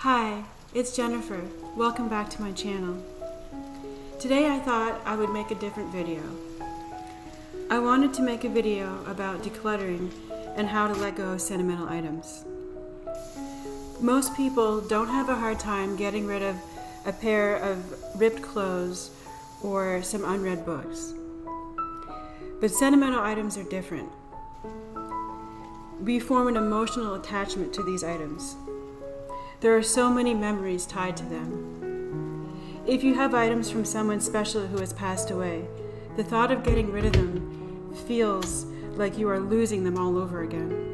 Hi, it's Jennifer. Welcome back to my channel. Today I thought I would make a different video. I wanted to make a video about decluttering and how to let go of sentimental items. Most people don't have a hard time getting rid of a pair of ripped clothes or some unread books. But sentimental items are different. We form an emotional attachment to these items. There are so many memories tied to them. If you have items from someone special who has passed away, the thought of getting rid of them feels like you are losing them all over again.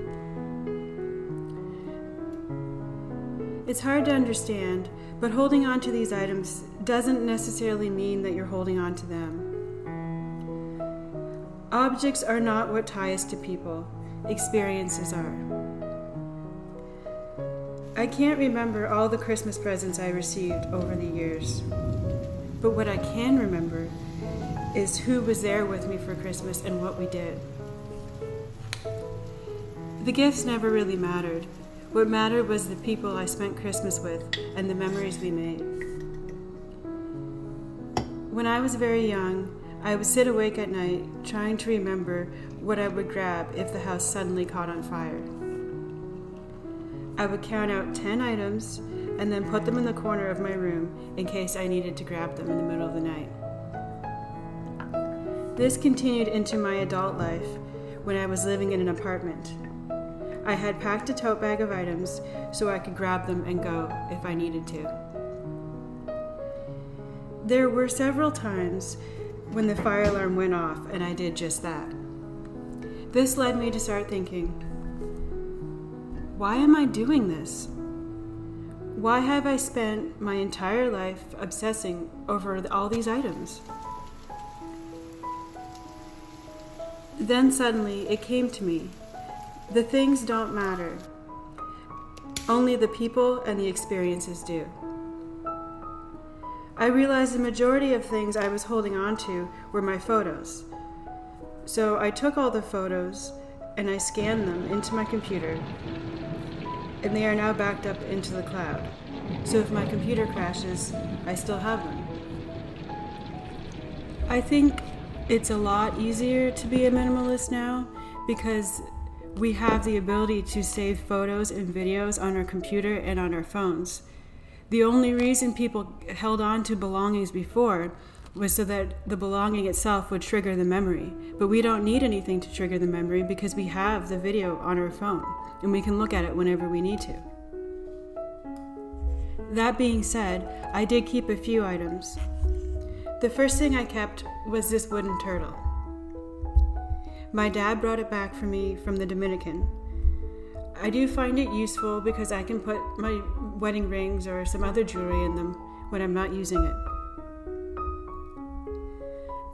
It's hard to understand, but holding on to these items doesn't necessarily mean that you're holding on to them. Objects are not what tie us to people. Experiences are. I can't remember all the Christmas presents I received over the years, but what I can remember is who was there with me for Christmas and what we did. The gifts never really mattered. What mattered was the people I spent Christmas with and the memories we made. When I was very young, I would sit awake at night trying to remember what I would grab if the house suddenly caught on fire. I would count out 10 items and then put them in the corner of my room in case I needed to grab them in the middle of the night. This continued into my adult life when I was living in an apartment. I had packed a tote bag of items so I could grab them and go if I needed to. There were several times when the fire alarm went off and I did just that. This led me to start thinking, why am I doing this? Why have I spent my entire life obsessing over all these items? Then suddenly it came to me. The things don't matter. Only the people and the experiences do. I realized the majority of things I was holding on to were my photos. So I took all the photos and I scanned them into my computer, and they are now backed up into the cloud. So if my computer crashes, I still have them. I think it's a lot easier to be a minimalist now because we have the ability to save photos and videos on our computer and on our phones. The only reason people held on to belongings before was so that the belonging itself would trigger the memory. But we don't need anything to trigger the memory because we have the video on our phone and we can look at it whenever we need to. That being said, I did keep a few items. The first thing I kept was this wooden turtle. My dad brought it back for me from the Dominican. I do find it useful because I can put my wedding rings or some other jewelry in them when I'm not using it.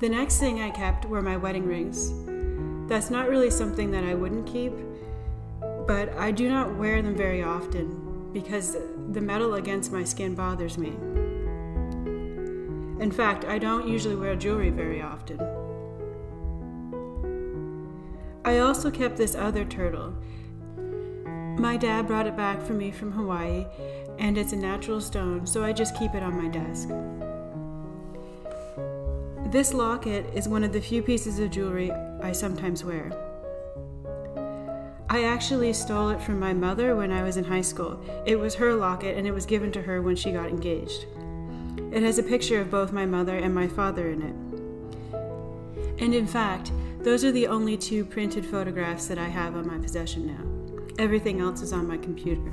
The next thing I kept were my wedding rings. That's not really something that I wouldn't keep, but I do not wear them very often because the metal against my skin bothers me. In fact, I don't usually wear jewelry very often. I also kept this other turtle. My dad brought it back for me from Hawaii, and it's a natural stone, so I just keep it on my desk. This locket is one of the few pieces of jewelry I sometimes wear. I actually stole it from my mother when I was in high school. It was her locket and it was given to her when she got engaged. It has a picture of both my mother and my father in it. And in fact, those are the only two printed photographs that I have on my possession now. Everything else is on my computer.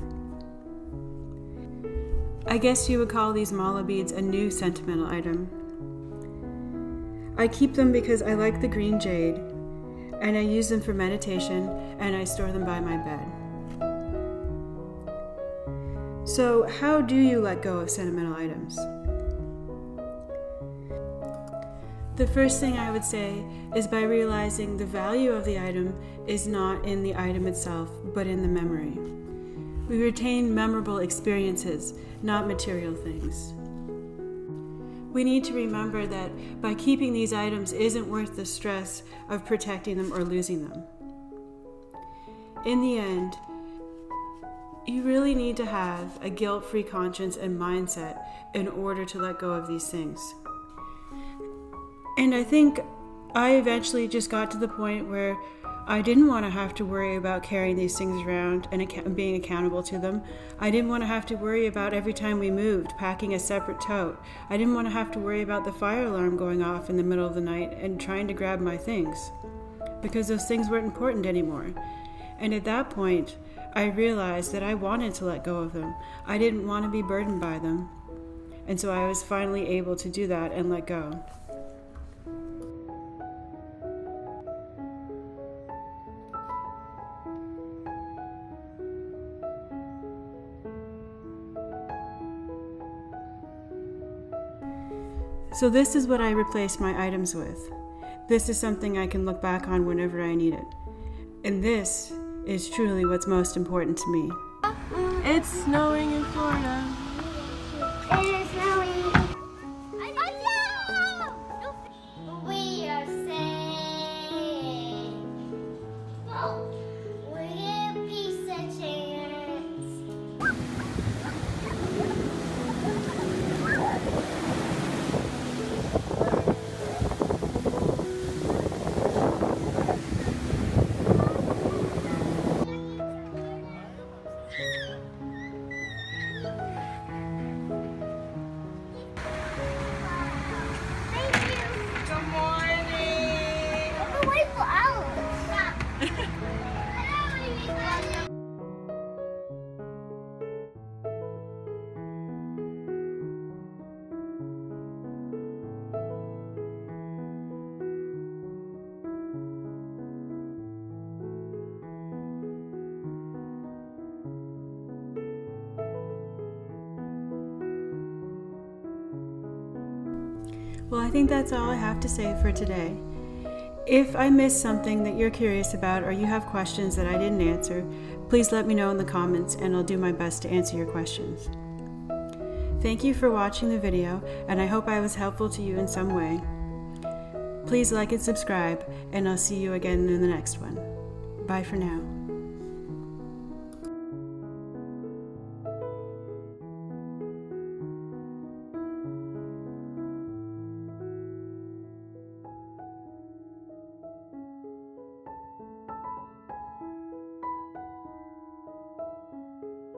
I guess you would call these mala beads a new sentimental item. I keep them because I like the green jade, and I use them for meditation, and I store them by my bed. So, how do you let go of sentimental items? The first thing I would say is by realizing the value of the item is not in the item itself, but in the memory. We retain memorable experiences, not material things. We need to remember that by keeping these items isn't worth the stress of protecting them or losing them. In the end, You really need to have a guilt-free conscience and mindset in order to let go of these things. And I think I eventually just got to the point where I didn't want to have to worry about carrying these things around and being accountable to them. I didn't want to have to worry about every time we moved, packing a separate tote. I didn't want to have to worry about the fire alarm going off in the middle of the night and trying to grab my things, because those things weren't important anymore. And at that point, I realized that I wanted to let go of them. I didn't want to be burdened by them. And so I was finally able to do that and let go. So this is what I replace my items with. This is something I can look back on whenever I need it. And this is truly what's most important to me. It's snowing in Florida. It is snowing. We are safe. Oh, we're peace and chance. Well, I think that's all I have to say for today. If I missed something that you're curious about or you have questions that I didn't answer, please let me know in the comments and I'll do my best to answer your questions. Thank you for watching the video, and I hope I was helpful to you in some way. Please like and subscribe, and I'll see you again in the next one. Bye for now.